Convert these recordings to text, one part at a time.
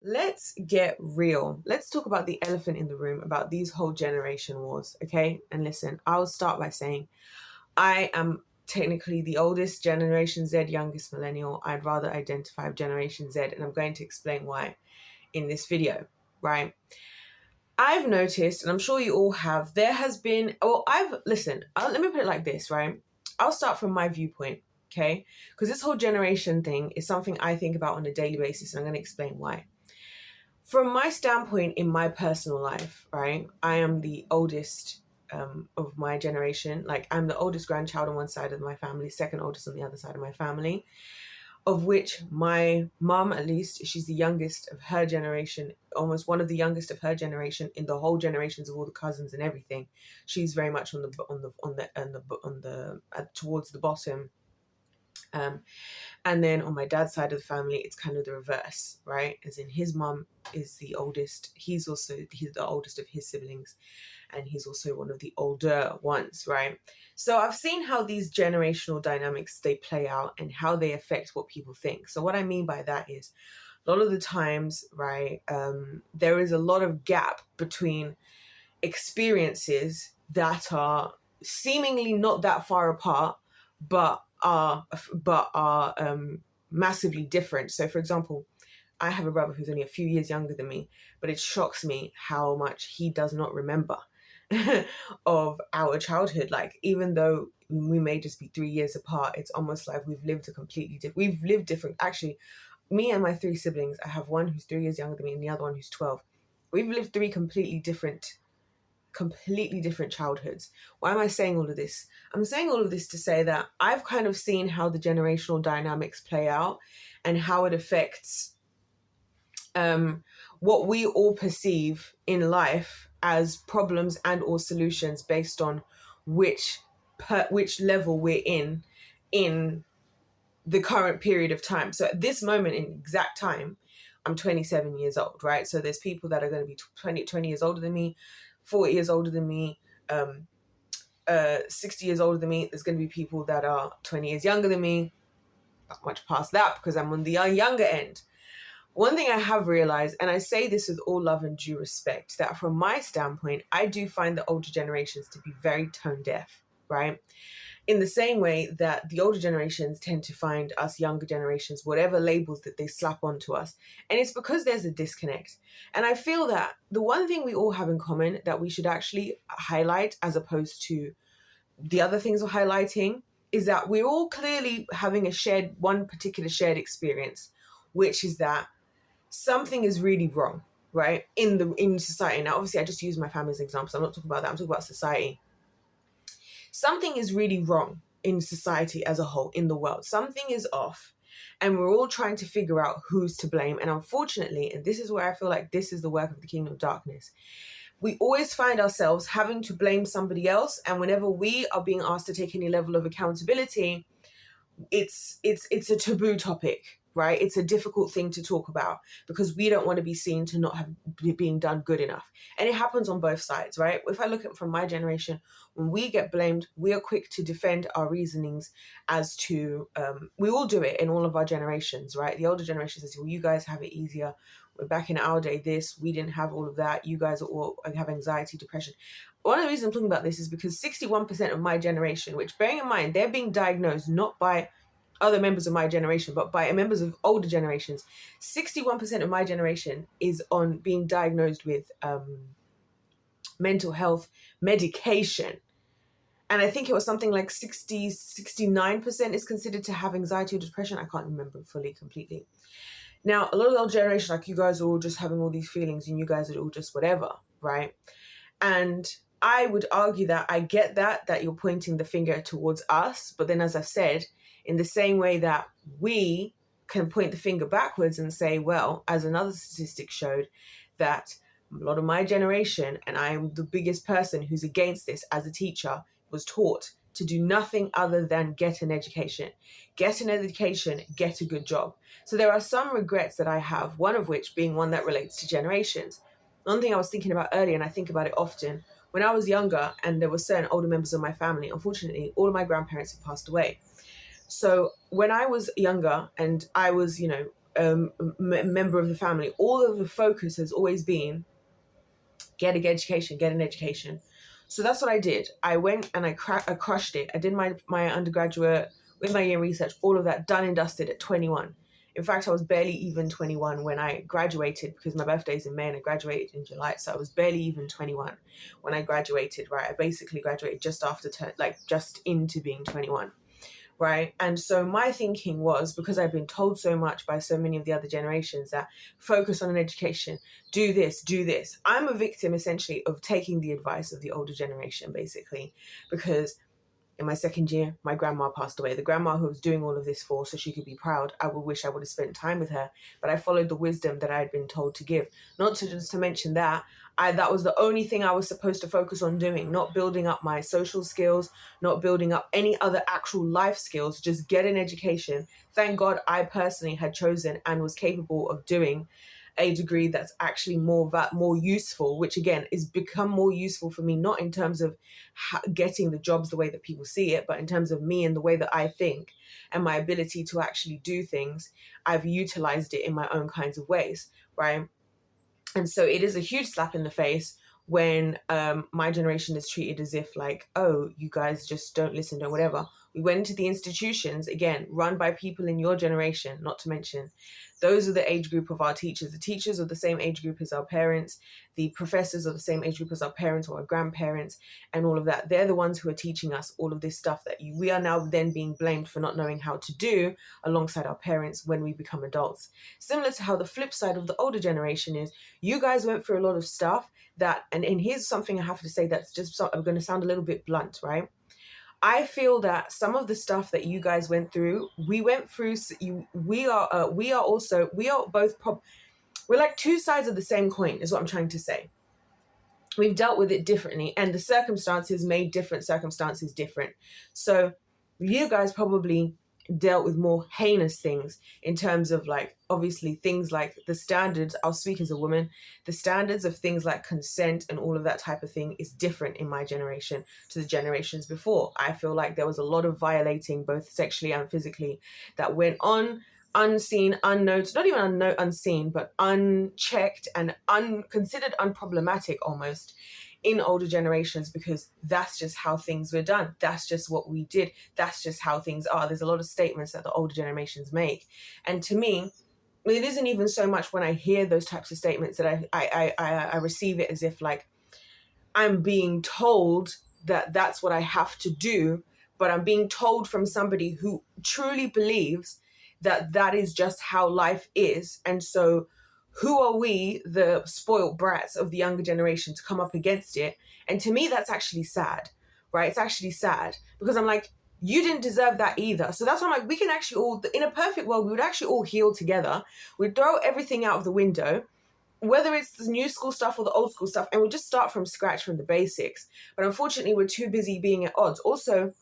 Let's get real. Let's talk about the elephant in the room, about these whole generation wars, okay? And listen, I'll start by saying I am technically the oldest Generation Z, youngest millennial. I'd rather identify with Generation Z, and I'm going to explain why in this video, right? I've noticed, and I'm sure you all have, there has been, let me put it like this, right? I'll start from my viewpoint, okay? Because this whole generation thing is something I think about on a daily basis, and I'm going to explain why. From my standpoint in my personal life, right, I am the oldest of my generation. Like, I'm the oldest grandchild on one side of my family, second oldest on the other side of my family, of which my mum, at least, she's the youngest of her generation, almost one of the youngest of her generation in the whole generations of all the cousins and everything. She's very much towards the bottom. And then on my dad's side of the family, it's kind of the reverse, right? As in, his mum is the oldest. He's the oldest of his siblings, and he's also one of the older ones, right? So I've seen how these generational dynamics, they play out and how they affect what people think. So what I mean by that is, a lot of the times, right, there is a lot of gap between experiences that are seemingly not that far apart, but are massively different. So, for example, I have a brother who's only a few years younger than me, but it shocks me how much he does not remember of our childhood. Like, even though we may just be 3 years apart, it's almost like we've lived different. Actually, me and my three siblings, I have one who's 3 years younger than me and the other one who's 12. We've lived three completely different childhoods. Why am I saying all of this? I'm saying all of this to say that I've kind of seen how the generational dynamics play out and how it affects what we all perceive in life as problems and or solutions based on which level we're in the current period of time. So at this moment in exact time, I'm 27 years old, right? So there's people that are going to be 20 years older than me, 40 years older than me, 60 years older than me. There's going to be people that are 20 years younger than me, not much past that because I'm on the younger end. One thing I have realized, and I say this with all love and due respect, that from my standpoint, I do find the older generations to be very tone deaf, right? In the same way that the older generations tend to find us younger generations, whatever labels that they slap onto us. And it's because there's a disconnect. And I feel that the one thing we all have in common that we should actually highlight, as opposed to the other things we're highlighting, is that we're all clearly having one particular shared experience, which is that something is really wrong, right? In society. Now, obviously, I just use my family as an example, so I'm not talking about that. I'm talking about society. Something is really wrong in society as a whole, in the world. Something is off, and we're all trying to figure out who's to blame. And unfortunately, and this is where I feel like this is the work of the kingdom of darkness, we always find ourselves having to blame somebody else. And whenever we are being asked to take any level of accountability, it's a taboo topic, right? It's a difficult thing to talk about because we don't want to be seen to not have being done good enough. And it happens on both sides, right? If I look at from my generation, when we get blamed, we are quick to defend our reasonings as to, we all do it in all of our generations, right? The older generation says, well, you guys have it easier. We're back in our day, we didn't have all of that. You guys all have anxiety, depression. One of the reasons I'm talking about this is because 61% of my generation, which, bearing in mind, they're being diagnosed not by other members of my generation, but by members of older generations, 61% of my generation is on being diagnosed with mental health medication. And I think it was something like 69% is considered to have anxiety or depression. I can't remember fully, completely. Now, a lot of the old generation, like, you guys are all just having all these feelings and you guys are all just whatever, right? And I would argue that I get that you're pointing the finger towards us. But then, as I've said, in the same way that we can point the finger backwards and say, well, as another statistic showed, that a lot of my generation, and I am the biggest person who's against this as a teacher, was taught to do nothing other than get an education. Get an education, get a good job. So there are some regrets that I have, one of which being one that relates to generations. One thing I was thinking about earlier, and I think about it often, when I was younger and there were certain older members of my family, unfortunately, all of my grandparents have passed away. So when I was younger and I was, member of the family, all of the focus has always been get an education. So that's what I did. I went and I crushed it. I did my undergraduate with my year in research, all of that done and dusted at 21. In fact, I was barely even 21 when I graduated, because my birthday's in May and I graduated in July. So I was barely even 21 when I graduated, right? I basically graduated just after, just into being 21. Right. And so my thinking was, because I've been told so much by so many of the other generations that focus on an education, do this, do this. I'm a victim essentially of taking the advice of the older generation, basically, because in my second year, my grandma passed away. The grandma who was doing all of this for, so she could be proud. I would wish I would have spent time with her, but I followed the wisdom that I had been told to give. Not to just to mention that, that was the only thing I was supposed to focus on doing, not building up my social skills, not building up any other actual life skills, just get an education. Thank God I personally had chosen and was capable of doing a degree that's actually more useful, which again is become more useful for me, not in terms of getting the jobs the way that people see it, but in terms of me and the way that I think and my ability to actually do things. I've utilized it in my own kinds of ways, right? And so it is a huge slap in the face when my generation is treated as if like, oh, you guys just don't listen to whatever. We went into the institutions, again, run by people in your generation, not to mention, those are the age group of our teachers. The teachers are the same age group as our parents. The professors are the same age group as our parents or our grandparents and all of that. They're the ones who are teaching us all of this stuff that we are now then being blamed for not knowing how to do alongside our parents when we become adults. Similar to how the flip side of the older generation is, you guys went through a lot of stuff that, and here's something I have to say that's just, I'm going to sound a little bit blunt, right? I feel that some of the stuff that you guys went through, we went through. We are both. We're like two sides of the same coin, is what I'm trying to say. We've dealt with it differently, and the circumstances made different circumstances different. So you guys probably dealt with more heinous things in terms of like, obviously things like the standards, I'll speak as a woman, the standards of things like consent and all of that type of thing is different in my generation to the generations before. I feel like there was a lot of violating, both sexually and physically, that went on unseen, unnoticed, not even unseen, but unchecked and considered unproblematic almost in older generations, because that's just how things were done. That's just what we did. That's just how things are. There's a lot of statements that the older generations make. And to me, it isn't even so much when I hear those types of statements that I receive it as if like I'm being told that that's what I have to do, but I'm being told from somebody who truly believes that that is just how life is. And so who are we, the spoiled brats of the younger generation, to come up against it? And to me, that's actually sad, right? It's actually sad because I'm like, you didn't deserve that either. So that's why I'm like, we can actually all, in a perfect world, we would actually all heal together. We'd throw everything out of the window, whether it's the new school stuff or the old school stuff, and we'll just start from scratch, from the basics. But unfortunately, we're too busy being at odds. Also,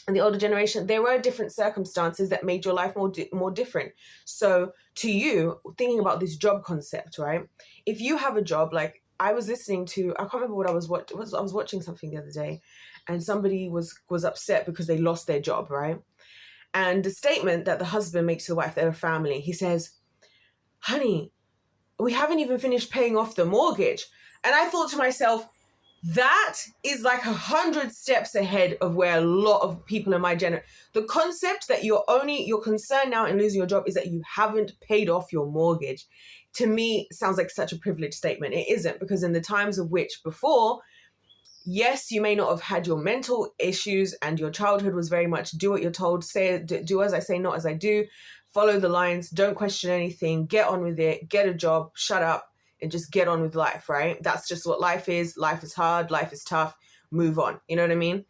in the older generation, there were different circumstances that made your life more different. So to you, thinking about this job concept, right? If you have a job, like I was listening to, I can't remember what I was watching something the other day, and somebody was upset because they lost their job, right? And the statement that the husband makes to the wife, they're a family, he says, honey, we haven't even finished paying off the mortgage. And I thought to myself, that is like 100 steps ahead of where a lot of people in my generation, the concept that your concern now in losing your job is that you haven't paid off your mortgage, to me sounds like such a privileged statement. It isn't, because in the times of which before, yes, you may not have had your mental issues and your childhood was very much do what you're told, do as I say, not as I do, follow the lines, don't question anything, get on with it, get a job, shut up, and just get on with life, right? That's just what life is. Life is hard. Life is tough. Move on. You know what I mean?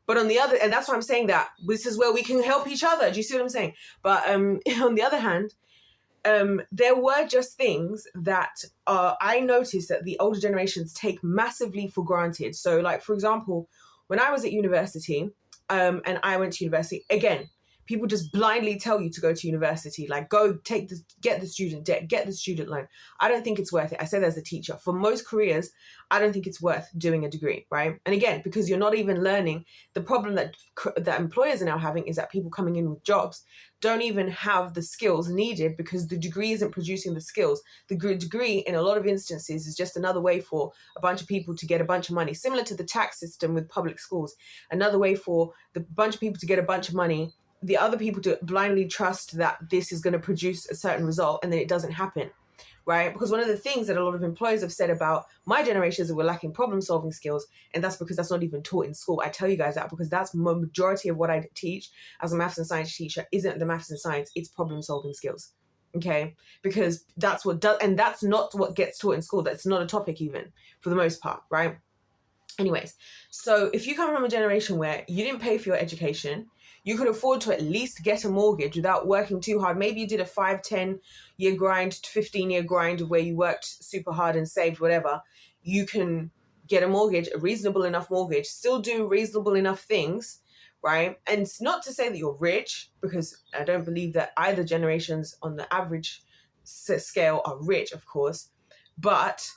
But on the other, and that's why I'm saying that this is where we can help each other. Do you see what I'm saying? But on the other hand, there were just things that I noticed that the older generations take massively for granted. So like, for example, when I was at university and I went to university, again, people just blindly tell you to go to university, like go take this, get the student debt, get the student loan. I don't think it's worth it. I say that as a teacher. For most careers, I don't think it's worth doing a degree, right? And again, because you're not even learning, the problem that employers are now having is that people coming in with jobs don't even have the skills needed because the degree isn't producing the skills. The degree, in a lot of instances, is just another way for a bunch of people to get a bunch of money, similar to the tax system with public schools. Another way for the bunch of people to get a bunch of money, the other people to blindly trust that this is going to produce a certain result, and then it doesn't happen, right? Because one of the things that a lot of employers have said about my generation is that we're lacking problem-solving skills, and that's because that's not even taught in school. I tell you guys that because that's majority of what I teach as a maths and science teacher isn't the maths and science, it's problem-solving skills, okay? Because that's what does, and that's not what gets taught in school. That's not a topic even, for the most part, right? Anyways, so if you come from a generation where you didn't pay for your education, you could afford to at least get a mortgage without working too hard. Maybe you did a 5-10 year grind, 15-year grind of where you worked super hard and saved whatever. You can get a mortgage, a reasonable enough mortgage, still do reasonable enough things, right? And it's not to say that you're rich, because I don't believe that either generations on the average scale are rich, of course, but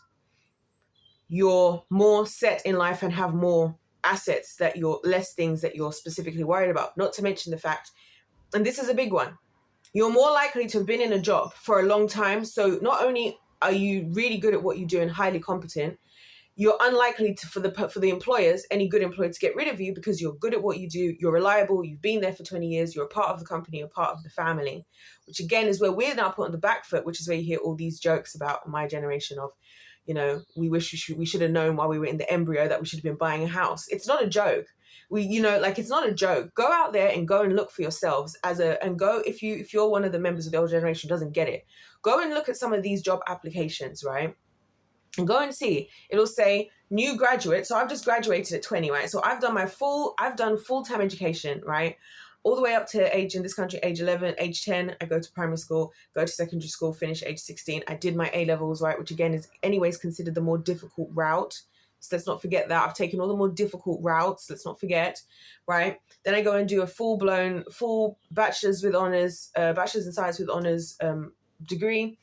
you're more set in life and have more assets, that you're less things that you're specifically worried about. Not to mention the fact, and this is a big one, you're more likely to have been in a job for a long time. So not only are you really good at what you do and highly competent, you're unlikely to, for the employers, any good employer, to get rid of you because you're good at what you do, you're reliable, you've been there for 20 years, you're a part of the company, you're part of the family, which again is where we're now put on the back foot, which is where you hear all these jokes about my generation of, you know, we should have known while we were in the embryo that we should have been buying a house. It's not a joke. It's not a joke. Go out there and go and look for yourselves if you're one of the members of the older generation who doesn't get it, go and look at some of these job applications, right? And go and see. It'll say new graduate. So I've just graduated at 20, right? So I've done full-time education, right? All the way up to age 11, age 10, I go to primary school, go to secondary school, finish age 16. I did my A-levels, right? Which again is anyways considered the more difficult route. So let's not forget that. I've taken all the more difficult routes. Let's not forget, right? Then I go and do a full bachelor's with honors, bachelor's in science with honors degree.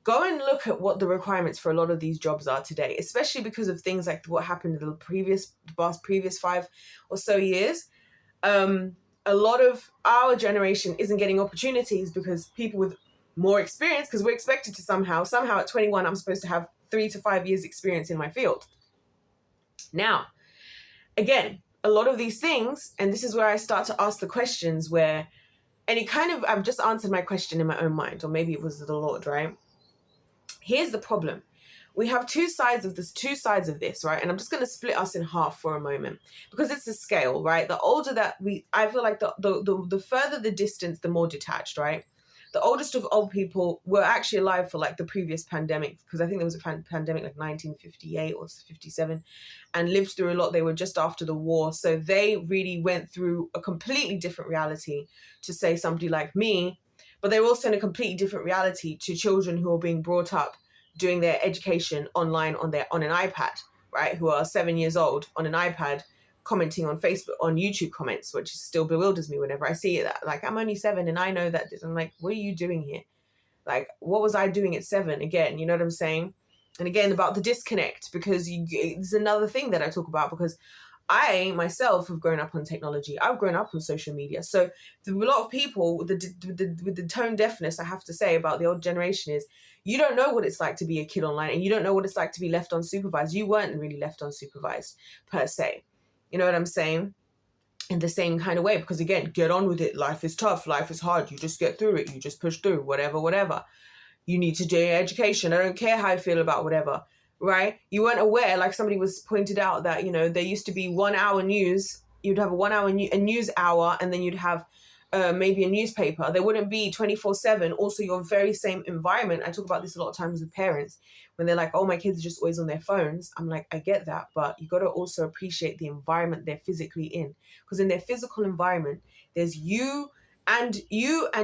Go and look at what the requirements for a lot of these jobs are today, especially because of things like what happened in the previous 5 or so years. A lot of our generation isn't getting opportunities because people with more experience, because we're expected to somehow at 21, I'm supposed to have 3 to 5 years experience in my field. Now, again, a lot of these things, and this is where I start to ask the questions where, and I've just answered my question in my own mind, or maybe it was the Lord, right? Here's the problem. We have two sides of this, right? And I'm just going to split us in half for a moment because it's a scale, right? The older that I feel like the further the distance, the more detached, right? The oldest of old people were actually alive for like the previous pandemic, because I think there was a pandemic like 1958 or 57, and lived through a lot. They were just after the war. So they really went through a completely different reality to, say, somebody like me, but they were also in a completely different reality to children who are being brought up doing their education online on an iPad, right? Who are 7 years old on an iPad, commenting on Facebook, on YouTube comments, which still bewilders me whenever I see it. Like, I'm only 7 and I know that. I'm like, what are you doing here? Like, what was I doing at 7? Again, you know what I'm saying? And again, about the disconnect, because it's another thing that I talk about, because I myself have grown up on technology. I've grown up on social media. So a lot of people with the tone deafness, I have to say, about the old generation is, you don't know what it's like to be a kid online, and you don't know what it's like to be left unsupervised. You weren't really left unsupervised per se. You know what I'm saying? In the same kind of way, because again, get on with it. Life is tough. Life is hard. You just get through it. You just push through, whatever. You need to do your education. I don't care how I feel about whatever, right? You weren't aware, like somebody was pointed out, that, you know, there used to be 1 hour news. You'd have a 1 hour news hour, and then you'd have maybe a newspaper. There wouldn't be 24/7. Also, your very same environment. I talk about this a lot of times with parents when they're like, oh, my kids are just always on their phones. I'm like, I get that, but you got to also appreciate the environment they're physically in, because in their physical environment, there's you and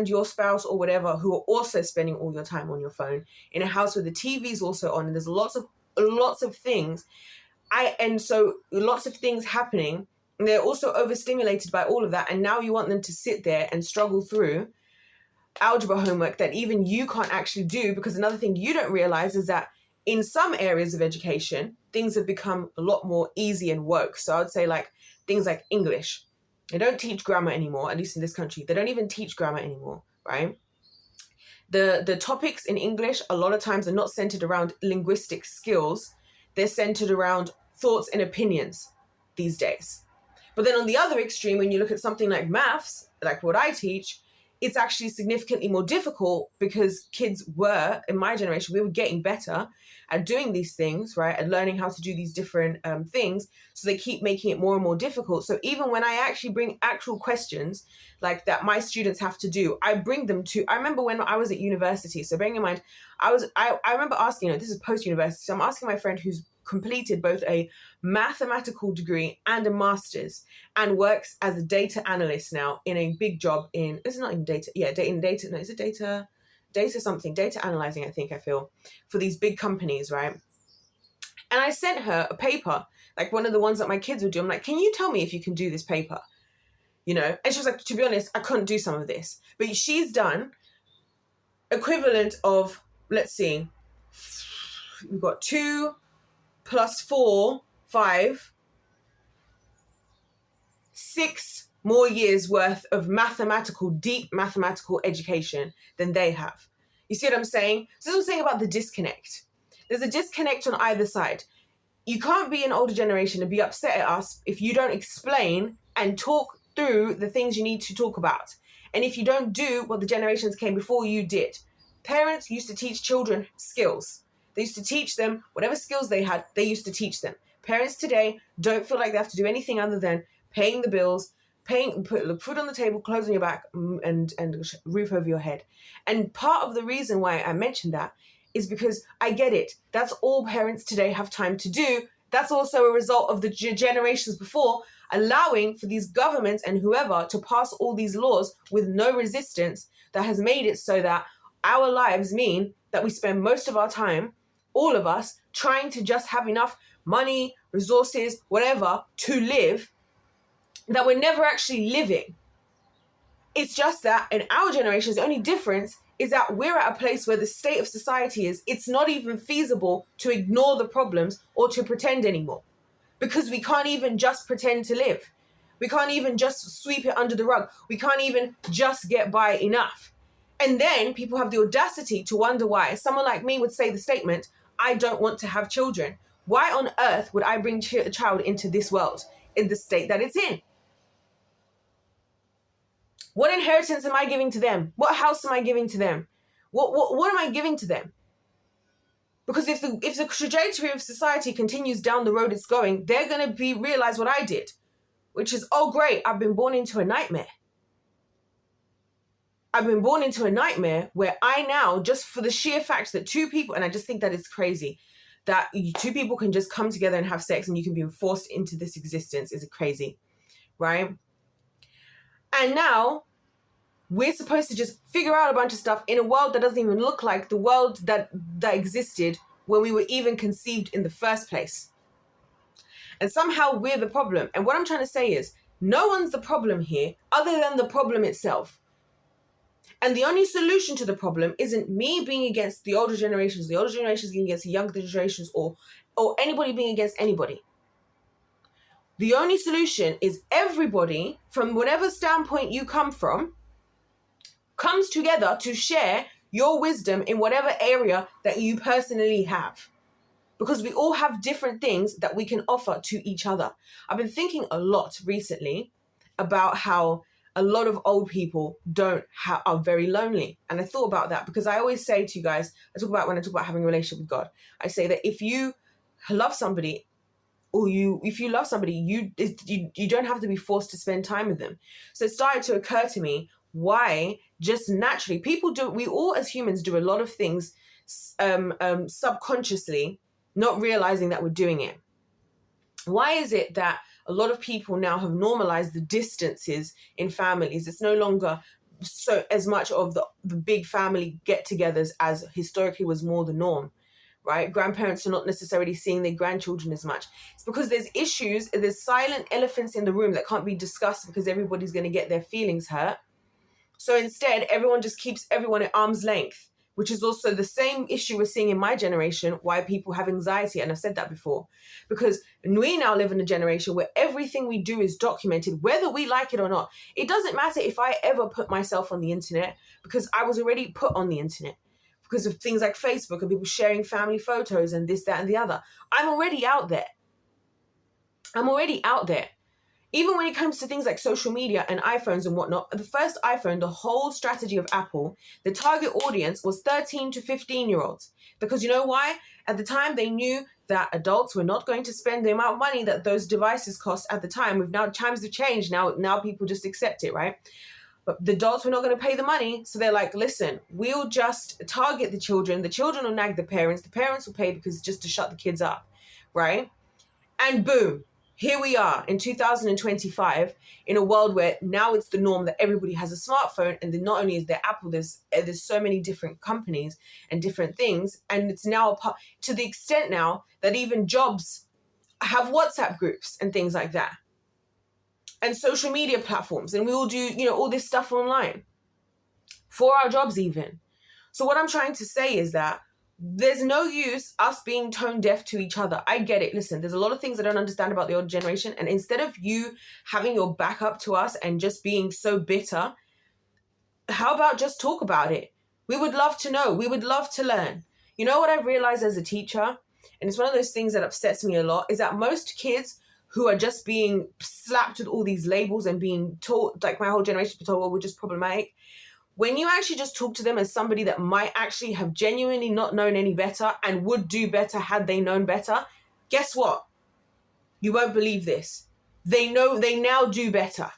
your spouse or whatever who are also spending all your time on your phone in a house where the TV's also on, and there's lots of things. So lots of things happening And they're also overstimulated by all of that. And now you want them to sit there and struggle through algebra homework that even you can't actually do, because another thing you don't realize is that in some areas of education, things have become a lot more easy and woke. So I would say like things like English. They don't teach grammar anymore, at least in this country. They don't even teach grammar anymore, right? The topics in English a lot of times are not centered around linguistic skills. They're centered around thoughts and opinions these days. But then on the other extreme, when you look at something like maths, like what I teach, it's actually significantly more difficult because kids were, in my generation, we were getting better at doing these things, right? And learning how to do these different things. So they keep making it more and more difficult. So even when I actually bring actual questions like that my students have to do, I bring them to, I remember when I was at university. So bearing in mind, I remember asking, this is post-university. So I'm asking my friend who's completed both a mathematical degree and a master's and works as a data analyst now in a big job in, it's not even data, data analyzing, I think I feel, for these big companies, right? And I sent her a paper, like one of the ones that my kids would do. I'm like, can you tell me if you can do this paper? And she was like, to be honest, I couldn't do some of this. But she's done equivalent of, let's see, we've got 2 plus 4, 5, 6 more years worth of deep mathematical education than they have. You see what I'm saying? So this is what I'm saying about the disconnect. There's a disconnect on either side. You can't be an older generation and be upset at us if you don't explain and talk through the things you need to talk about. And if you don't do what the generations came before you did. Parents used to teach children skills. They used to teach them whatever skills they had, they used to teach them. Parents today don't feel like they have to do anything other than paying the bills, put food on the table, clothes on your back, and roof over your head. And part of the reason why I mentioned that is because I get it. That's all parents today have time to do. That's also a result of the generations before allowing for these governments and whoever to pass all these laws with no resistance that has made it so that our lives mean that we spend most of our time, all of us, trying to just have enough money, resources, whatever, to live, that we're never actually living. It's just that in our generation, the only difference is that we're at a place where the state of society is, it's not even feasible to ignore the problems or to pretend anymore. Because we can't even just pretend to live. We can't even just sweep it under the rug. We can't even just get by enough. And then people have the audacity to wonder why someone like me would say the statement, I don't want to have children. Why on earth would I bring a child into this world in the state that it's in? What inheritance am I giving to them? What house am I giving to them? What am I giving to them? Because if the trajectory of society continues down the road it's going, they're going to realize what I did, which is, oh great, I've been born into a nightmare. I've been born into a nightmare where I now, just for the sheer fact that two people, and I just think that it's crazy, that two people can just come together and have sex and you can be forced into this existence is crazy, right? And now we're supposed to just figure out a bunch of stuff in a world that doesn't even look like the world that existed when we were even conceived in the first place. And somehow we're the problem. And what I'm trying to say is, no one's the problem here other than the problem itself. And the only solution to the problem isn't me being against the older generations being against the younger generations, or anybody being against anybody. The only solution is everybody, from whatever standpoint you come from, comes together to share your wisdom in whatever area that you personally have. Because we all have different things that we can offer to each other. I've been thinking a lot recently about how a lot of old people are very lonely. And I thought about that because I always say to you guys, when I talk about having a relationship with God, I say that if you love somebody, if you love somebody, you don't have to be forced to spend time with them. So it started to occur to me why just naturally we all as humans do a lot of things subconsciously, not realizing that we're doing it. Why is it that a lot of people now have normalized the distances in families? It's no longer so as much of the big family get-togethers as historically was more the norm, right? Grandparents are not necessarily seeing their grandchildren as much. It's because there's issues, there's silent elephants in the room that can't be discussed because everybody's going to get their feelings hurt. So instead, everyone just keeps everyone at arm's length, which is also the same issue we're seeing in my generation, why people have anxiety. And I've said that before, because we now live in a generation where everything we do is documented, whether we like it or not. It doesn't matter if I ever put myself on the internet, because I was already put on the internet because of things like Facebook and people sharing family photos and this, that, and the other. I'm already out there. Even when it comes to things like social media and iPhones and whatnot, the first iPhone, the whole strategy of Apple, the target audience was 13 to 15-year-olds. Because you know why? At the time, they knew that adults were not going to spend the amount of money that those devices cost at the time. Times have changed. Now people just accept it, right? But the adults were not going to pay the money. So they're like, listen, we'll just target the children. The children will nag the parents will pay because just to shut the kids up, right? And boom. Here we are in 2025 in a world where now it's the norm that everybody has a smartphone, and then not only is there Apple, there's so many different companies and different things, and it's now to the extent now that even jobs have WhatsApp groups and things like that, and social media platforms, and we all do all this stuff online for our jobs even. So what I'm trying to say is that there's no use us being tone deaf to each other. I get it. Listen, there's a lot of things I don't understand about the older generation. And instead of you having your back up to us and just being so bitter, how about just talk about it? We would love to know. We would love to learn. You know what I've realized as a teacher, and it's one of those things that upsets me a lot, is that most kids who are just being slapped with all these labels and being taught, like my whole generation been told, well, we're just problematic. When you actually just talk to them as somebody that might actually have genuinely not known any better and would do better had they known better, guess what? You won't believe this. They now do better.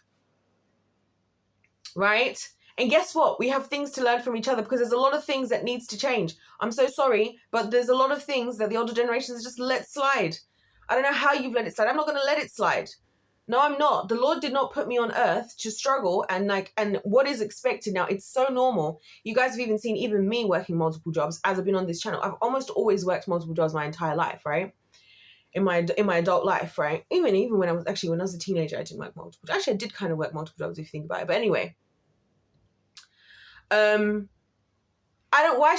Right? And guess what? We have things to learn from each other because there's a lot of things that needs to change. I'm so sorry, but there's a lot of things that the older generations just let slide. I don't know how you've let it slide. I'm not going to let it slide. No, I'm not. The Lord did not put me on earth to struggle and what is expected now. It's so normal. You guys have even seen even me working multiple jobs as I've been on this channel. I've almost always worked multiple jobs my entire life, right? In my adult life, right? Even when I was a teenager, I didn't work multiple. Actually, I did kind of work multiple jobs if you think about it. But anyway, why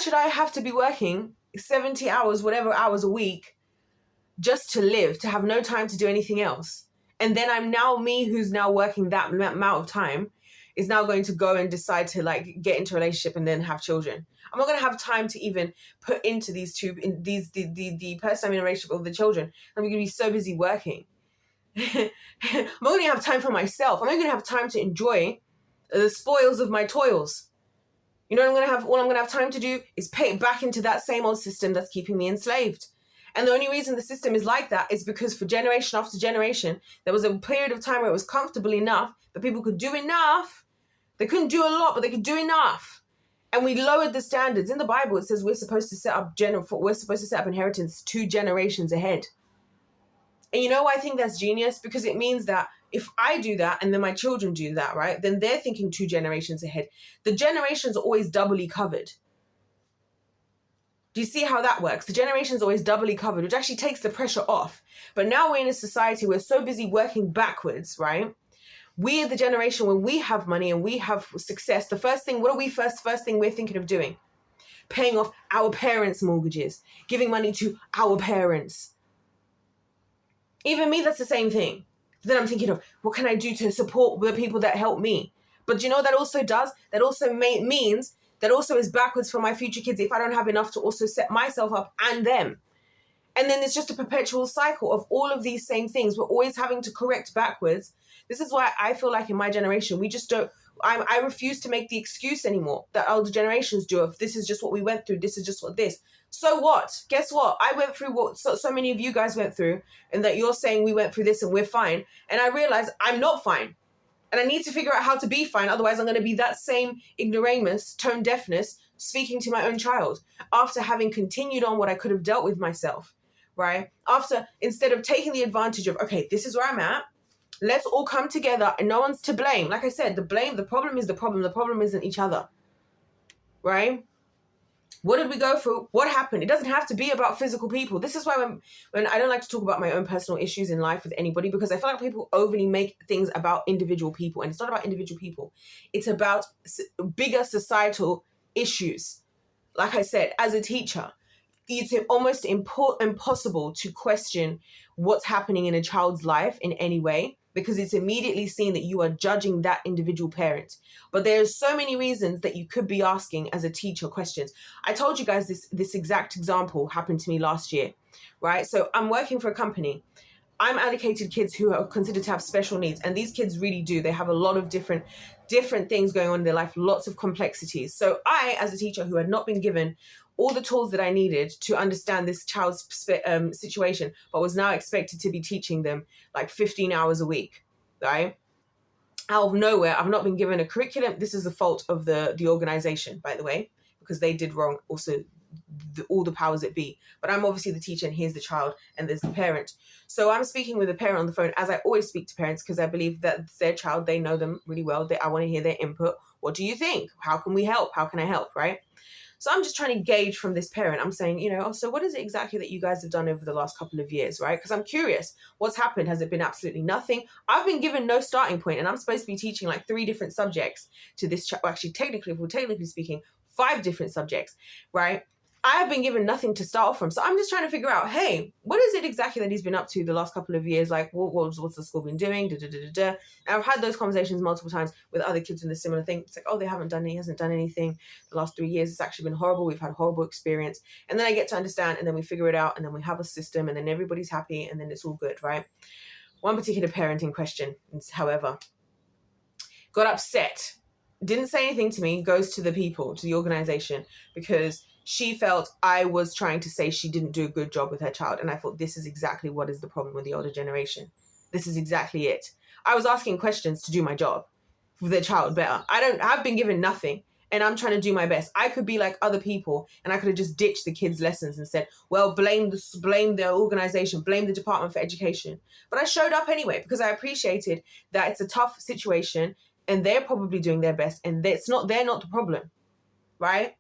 should I have to be working 70 hours, whatever hours a week, just to live, to have no time to do anything else? And then I'm now me who's now working that amount of time is now going to go and decide to get into a relationship and then have children. I'm not going to have time to even put into the person I'm in a relationship with, the children. I'm going to be so busy working. I'm not going to have time for myself. I'm not going to have time to enjoy the spoils of my toils. You know what all I'm going to have time to do is pay it back into that same old system that's keeping me enslaved. And the only reason the system is like that is because for generation after generation, there was a period of time where it was comfortable enough that people could do enough. They couldn't do a lot, but they could do enough. And we lowered the standards. In the Bible, it says we're supposed to set up inheritance 2 generations ahead. And you know why I think that's genius? Because it means that if I do that and then my children do that, right, then they're thinking 2 generations ahead. The generations are always doubly covered. Do you see how that works? The generation's always doubly covered, which actually takes the pressure off. But now we're in a society where we're so busy working backwards, right? We are the generation when we have money and we have success. The first thing, what are we first thing we're thinking of doing? Paying off our parents' mortgages, giving money to our parents. Even me, that's the same thing. Then I'm thinking of, what can I do to support the people that help me? But you know what that also does? That also means that also is backwards for my future kids if I don't have enough to also set myself up and them. And then it's just a perpetual cycle of all of these same things. We're always having to correct backwards. This is why I feel like in my generation, we just don't, I refuse to make the excuse anymore that older generations do of this is just what we went through. This is just what this. So what? Guess what? I went through what so many of you guys went through, and that you're saying we went through this and we're fine. And I realized I'm not fine. And I need to figure out how to be fine. Otherwise, I'm going to be that same ignoramus, tone deafness, speaking to my own child after having continued on what I could have dealt with myself, right? Instead of taking the advantage of, okay, this is where I'm at. Let's all come together and no one's to blame. Like I said, the problem is the problem. The problem isn't each other, right? What did we go through? What happened? It doesn't have to be about physical people. This is why when I don't like to talk about my own personal issues in life with anybody, because I feel like people overly make things about individual people, and it's not about individual people. It's about bigger societal issues. Like I said, as a teacher, it's almost impossible to question what's happening in a child's life in any way, because it's immediately seen that you are judging that individual parent. But there's so many reasons that you could be asking as a teacher questions. I told you guys this exact example happened to me last year, right? So I'm working for a company. I'm allocated kids who are considered to have special needs, and these kids really do. They have a lot of different things going on in their life, lots of complexities. So I, as a teacher who had not been given all the tools that I needed to understand this child's situation, but was now expected to be teaching them like 15 hours a week, right? Out of nowhere, I've not been given a curriculum. This is the fault of the organization, by the way, because they did wrong also, all the powers that be. But I'm obviously the teacher, and here's the child, and there's the parent. So I'm speaking with a parent on the phone, as I always speak to parents, because I believe that it's their child. They know them really well. I want to hear their input. What do you think? How can we help? How can I help, right? So I'm just trying to gauge from this parent. I'm saying, so what is it exactly that you guys have done over the last couple of years, right? Because I'm curious, what's happened? Has it been absolutely nothing? I've been given no starting point, and I'm supposed to be teaching like 3 different subjects to this child. Actually, technically speaking, 5 different subjects, right? I have been given nothing to start off from. So I'm just trying to figure out, hey, what is it exactly that he's been up to the last couple of years? Like, what's the school been doing? And I've had those conversations multiple times with other kids in the similar thing. It's like, oh, he hasn't done anything the last 3 years. It's actually been horrible. We've had horrible experience. And then I get to understand, and then we figure it out, and then we have a system, and then everybody's happy, and then it's all good, right? One particular parent in question, however, got upset, didn't say anything to me, goes to the people, to the organization, because she felt I was trying to say she didn't do a good job with her child. And I thought, this is exactly what is the problem with the older generation. This is exactly it. I was asking questions to do my job for the child better. I've been given nothing, and I'm trying to do my best. I could be like other people, and I could have just ditched the kids' lessons and said, well, blame the organization, blame the Department for Education. But I showed up anyway, because I appreciated that it's a tough situation, and they're probably doing their best, and they're not the problem, right?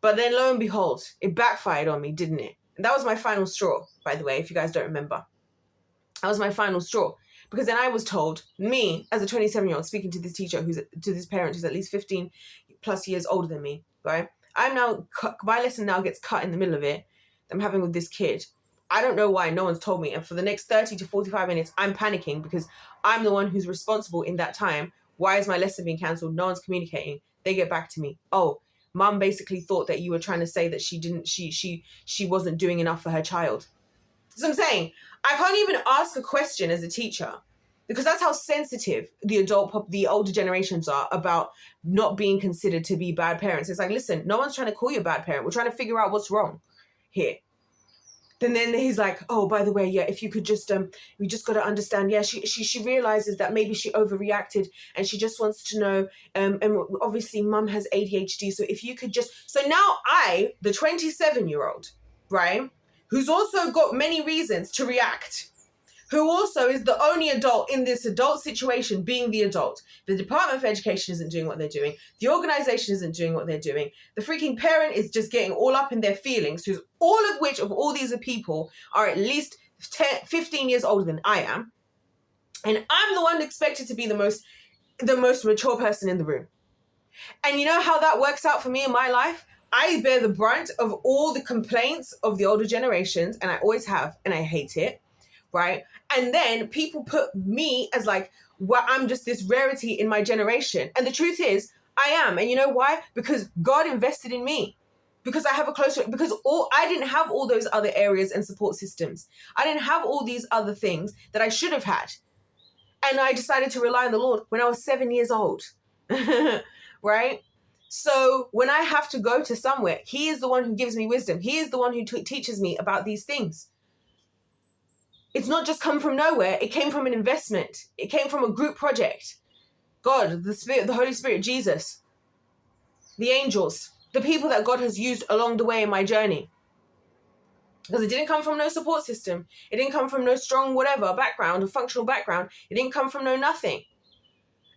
But then lo and behold, it backfired on me, didn't it? And that was my final straw, by the way, if you guys don't remember. That was my final straw. Because then I was told, me as a 27-year-old speaking to this teacher, to this parent who's at least 15 plus years older than me, right? My lesson now gets cut in the middle of it. I'm having with this kid. I don't know why, no one's told me. And for the next 30 to 45 minutes, I'm panicking because I'm the one who's responsible in that time. Why is my lesson being cancelled? No one's communicating. They get back to me. Oh, Mum basically thought that you were trying to say that she wasn't doing enough for her child. So I'm saying, I can't even ask a question as a teacher, because that's how sensitive the older generations are about not being considered to be bad parents. It's like, listen, no one's trying to call you a bad parent. We're trying to figure out what's wrong here. Then he's like, oh, by the way, yeah, if you could just, we just got to understand, yeah, she realizes that maybe she overreacted, and she just wants to know, and obviously Mum has ADHD, so if you could just, so now I, the 27-year-old, right, who's also got many reasons to react, who also is the only adult in this adult situation being the adult. The Department for Education isn't doing what they're doing. The organization isn't doing what they're doing. The freaking parent is just getting all up in their feelings, who's all these people are at least 15 years older than I am. And I'm the one expected to be the most mature person in the room. And you know how that works out for me in my life? I bear the brunt of all the complaints of the older generations, and I always have, and I hate it. Right? And then people put me as like, well, I'm just this rarity in my generation. And the truth is, I am. And you know why? Because God invested in me. Because I have I didn't have all those other areas and support systems. I didn't have all these other things that I should have had. And I decided to rely on the Lord when I was 7 years old. Right? So when I have to go to somewhere, He is the one who gives me wisdom. He is the one who teaches me about these things. It's not just come from nowhere. It came from an investment. It came from a group project. God, the Spirit, the Holy Spirit, Jesus, the angels, the people that God has used along the way in my journey. Because it didn't come from no support system. It didn't come from no strong whatever background or functional background. It didn't come from no nothing.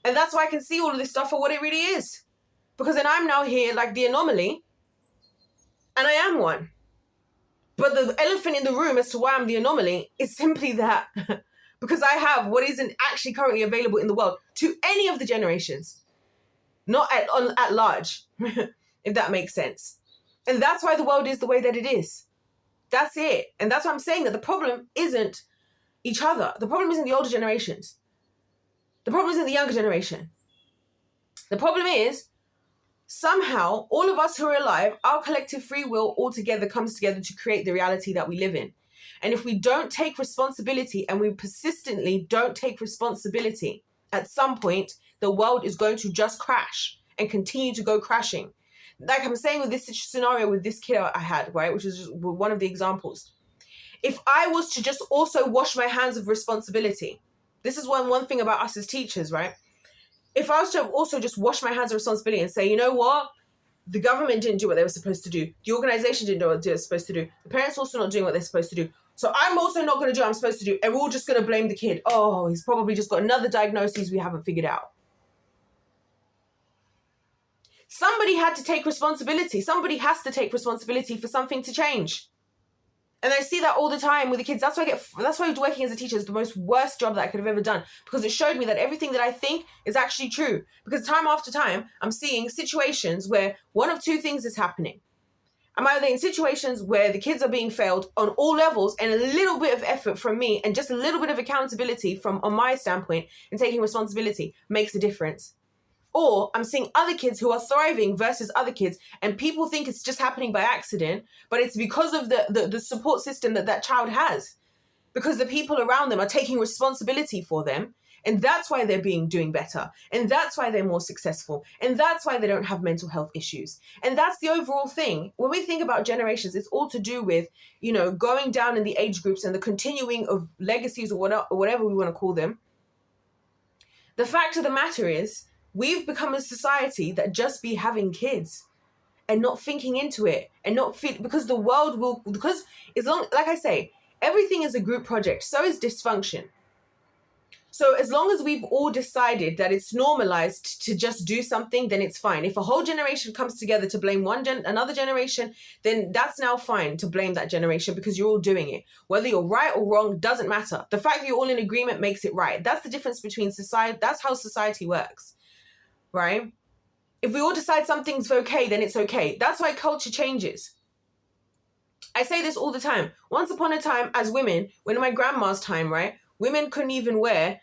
And that's why I can see all of this stuff for what it really is. Because then I'm now here like the anomaly, And I am one. But the elephant in the room as to why I'm the anomaly is simply that because I have what isn't actually currently available in the world to any of the generations, not at large, if that makes sense. And that's why the world is the way that it is. That's it. And that's why I'm saying that the problem isn't each other. The problem isn't the older generations. The problem isn't the younger generation. The problem is somehow all of us who are alive, our collective free will all together comes together to create the reality that we live in. And if we don't take responsibility and we persistently don't take responsibility, at some point, the world is going to just crash and continue to go crashing. Like I'm saying with this scenario with this kid I had, right, which is just one of the examples. If I was to just also wash my hands of responsibility, this is one thing about us as teachers, right? If I was to also just wash my hands of responsibility and say, you know what? The government didn't do what they were supposed to do. The organization didn't do what they were supposed to do. The parents also not doing what they're supposed to do. So I'm also not going to do what I'm supposed to do. And we're all just going to blame the kid. Oh, he's probably just got another diagnosis we haven't figured out. Somebody had to take responsibility. Somebody has to take responsibility for something to change. And I see that all the time with the kids. That's why working as a teacher is the most worst job that I could have ever done, because it showed me that everything that I think is actually true. Because time after time, I'm seeing situations where one of two things is happening. I'm either in situations where the kids are being failed on all levels, and a little bit of effort from me and just a little bit of accountability from on my standpoint and taking responsibility makes a difference. Or I'm seeing other kids who are thriving versus other kids, and people think it's just happening by accident, but it's because of the support system that child has, because the people around them are taking responsibility for them, and that's why they're doing better, and that's why they're more successful, and that's why they don't have mental health issues. And that's the overall thing. When we think about generations, it's all to do with, going down in the age groups and the continuing of legacies or whatever we want to call them. The fact of the matter is, we've become a society that just be having kids and not thinking into it and not feel, because the world will, because as long, like I say, everything is a group project. So is dysfunction. So as long as we've all decided that it's normalized to just do something, then it's fine. If a whole generation comes together to blame another generation, then that's now fine to blame that generation because you're all doing it. Whether you're right or wrong doesn't matter. The fact that you're all in agreement makes it right. That's the difference between society. That's how society works. Right? If we all decide something's okay, then it's okay. That's why culture changes. I say this all the time. Once upon a time, as women, when in my grandma's time, right, women couldn't even wear,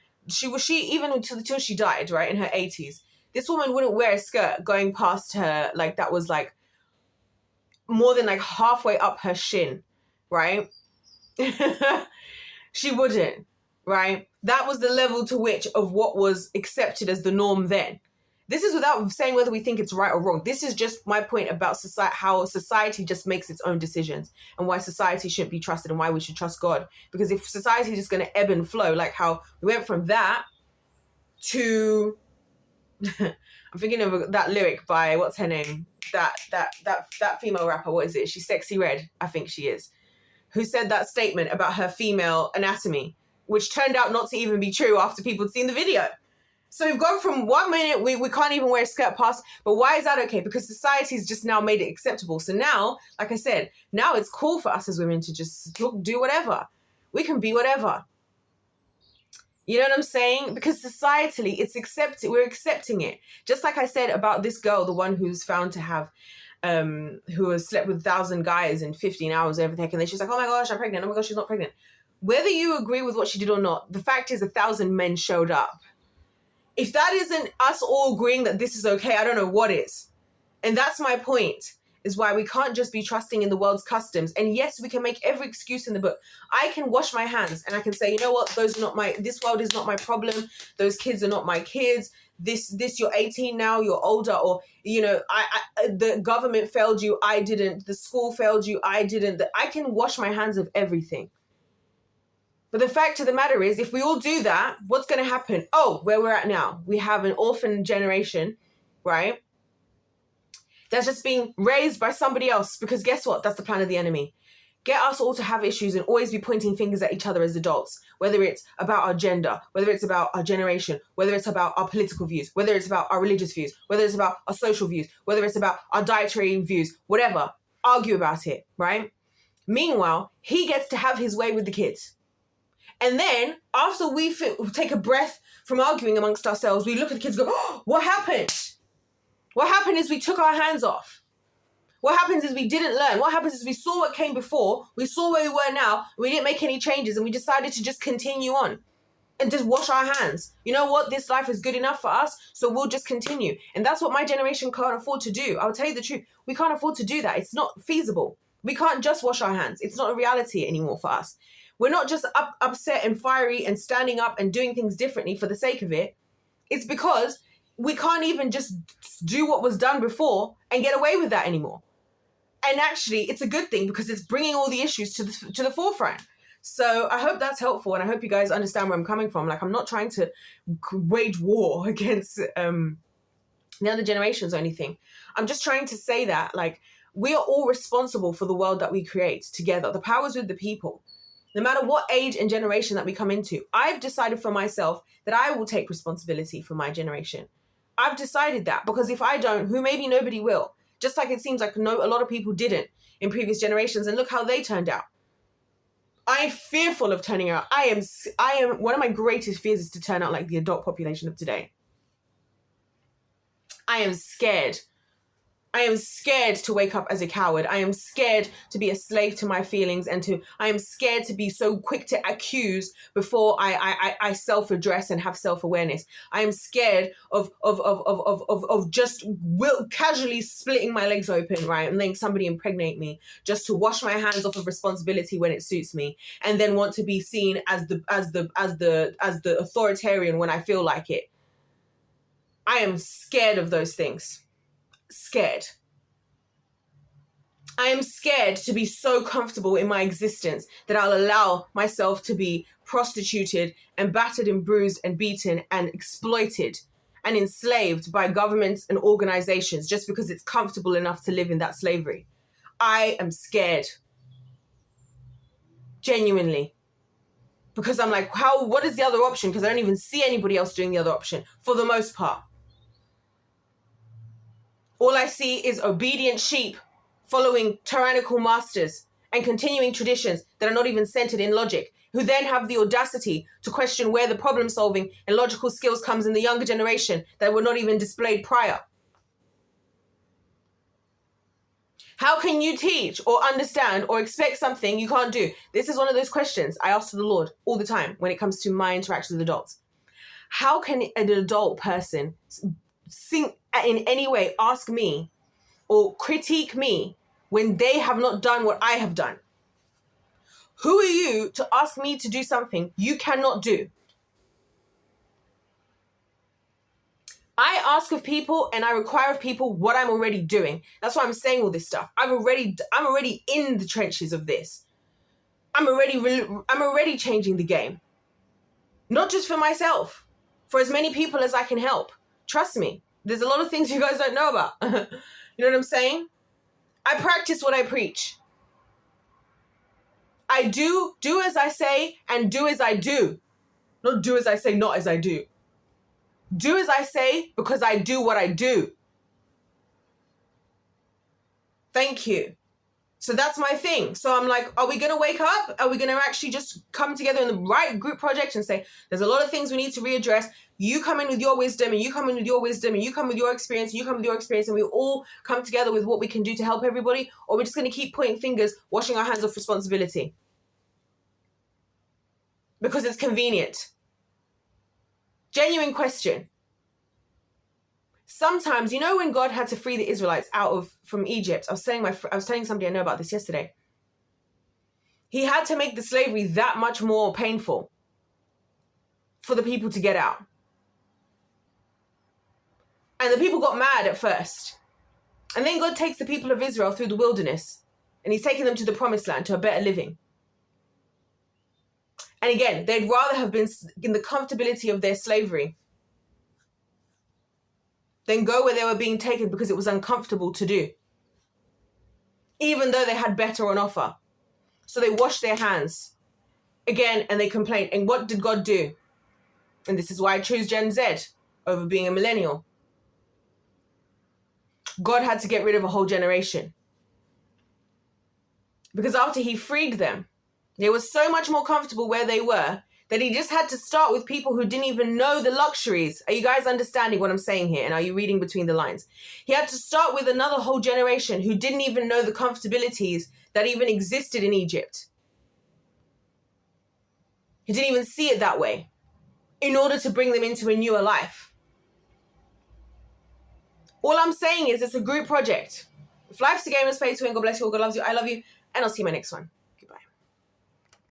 even until she died, right, in her 80s. This woman wouldn't wear a skirt going past her, like that was like more than like halfway up her shin, right? She wouldn't, right? That was the level to which of what was accepted as the norm then. This is without saying whether we think it's right or wrong. This is just my point about society, how society just makes its own decisions and why society shouldn't be trusted and why we should trust God. Because if society is just going to ebb and flow, like how we went from that to, I'm thinking of that lyric by, what's her name? That female rapper, what is it? She's Sexy Red, I think she is, who said that statement about her female anatomy, which turned out not to even be true after people had seen the video. So we've gone from 1 minute, we can't even wear a skirt past, but why is that okay? Because society's just now made it acceptable. So now, like I said, now it's cool for us as women to just do whatever. We can be whatever. You know what I'm saying? Because societally, it's accepted. We're accepting it. Just like I said about this girl, the one who's found to have, who has slept with 1,000 guys in 15 hours, everything. And then she's like, oh my gosh, I'm pregnant. Oh my gosh, she's not pregnant. Whether you agree with what she did or not, the fact is 1,000 men showed up. If that isn't us all agreeing that this is okay, I don't know what is. And that's my point, is why we can't just be trusting in the world's customs. And yes, we can make every excuse in the book. I can wash my hands and I can say, you know what, this world is not my problem. Those kids are not my kids. This, you're 18 now, you're older, or, the government failed you, I didn't. The school failed you, I didn't. I can wash my hands of everything. But the fact of the matter is, if we all do that, what's going to happen? Oh, where we're at now, we have an orphan generation, right? That's just being raised by somebody else, because guess what? That's the plan of the enemy. Get us all to have issues and always be pointing fingers at each other as adults, whether it's about our gender, whether it's about our generation, whether it's about our political views, whether it's about our religious views, whether it's about our social views, whether it's about our dietary views, whatever. argue about it, right? Meanwhile, he gets to have his way with the kids. And then after we take a breath from arguing amongst ourselves, we look at the kids and go, oh, what happened? What happened is we took our hands off. What happens is we didn't learn. What happens is we saw what came before, we saw where we were now, we didn't make any changes, and we decided to just continue on and just wash our hands. You know what? This life is good enough for us, so we'll just continue. And that's what my generation can't afford to do. I'll tell you the truth. We can't afford to do that. It's not feasible. We can't just wash our hands. It's not a reality anymore for us. We're not just upset and fiery and standing up and doing things differently for the sake of it. It's because we can't even just do what was done before and get away with that anymore. And actually, it's a good thing because it's bringing all the issues to the forefront. So I hope that's helpful, and I hope you guys understand where I'm coming from. Like, I'm not trying to wage war against the other generations or anything. I'm just trying to say that, like, we are all responsible for the world that we create together. The power's with the people. No matter what age and generation that we come into, I've decided for myself that I will take responsibility for my generation. I've decided that, because if I don't, maybe nobody will. Just like it seems like a lot of people didn't in previous generations, and look how they turned out. I'm fearful of turning out. I am, one of my greatest fears is to turn out like the adult population of today. I am scared. I am scared to wake up as a coward. I am scared to be a slave to my feelings, and I am scared to be so quick to accuse before I self-address and have self-awareness. I am scared of just casually splitting my legs open, right, and letting somebody impregnate me just to wash my hands off of responsibility when it suits me, and then want to be seen as the authoritarian when I feel like it. I am scared of those things. Scared. I am scared to be so comfortable in my existence that I'll allow myself to be prostituted and battered and bruised and beaten and exploited and enslaved by governments and organizations just because it's comfortable enough to live in that slavery. I am scared. Genuinely. Because I'm like, what is the other option? Because I don't even see anybody else doing the other option for the most part. All I see is obedient sheep following tyrannical masters and continuing traditions that are not even centered in logic, who then have the audacity to question where the problem solving and logical skills comes in the younger generation that were not even displayed prior. How can you teach or understand or expect something you can't do? This is one of those questions I ask to the Lord all the time when it comes to my interaction with adults. How can an adult person in any way ask me or critique me when they have not done what I have done? Who are you to ask me to do something you cannot do? I ask of people and I require of people what I'm already doing. That's why I'm saying all this stuff. I'm already in the trenches of this. I'm already changing the game. Not just for myself, for as many people as I can help. Trust me. There's a lot of things you guys don't know about. You know what I'm saying? I practice what I preach. I do as I say and do as I do. Not do as I say, not as I do. Do as I say because I do what I do. Thank you. So that's my thing. So I'm like, are we going to wake up? Are we going to actually just come together in the right group project and say, there's a lot of things we need to readdress. You come in with your wisdom, and you come in with your wisdom, and you come with your experience, and you come with your experience, and we all come together with what we can do to help everybody? Or we're just going to keep pointing fingers, washing our hands off responsibility? Because it's convenient. Genuine question. Sometimes, you know, when God had to free the Israelites from Egypt, I was telling somebody I know about this yesterday. He had to make the slavery that much more painful for the people to get out. And the people got mad at first. And then God takes the people of Israel through the wilderness, and he's taking them to the promised land, to a better living. And again, they'd rather have been in the comfortability of their slavery than go where they were being taken because it was uncomfortable to do, even though they had better on offer. So they washed their hands again and they complained. And what did God do? And this is why I choose Gen Z over being a millennial. God had to get rid of a whole generation. Because after he freed them, they were so much more comfortable where they were that he just had to start with people who didn't even know the luxuries. Are you guys understanding what I'm saying here? And are you reading between the lines? He had to start with another whole generation who didn't even know the comfortabilities that even existed in Egypt. He didn't even see it that way in order to bring them into a newer life. All I'm saying is it's a group project. If life's a game, let's play to win. God bless you all. God loves you. I love you. And I'll see you in my next one.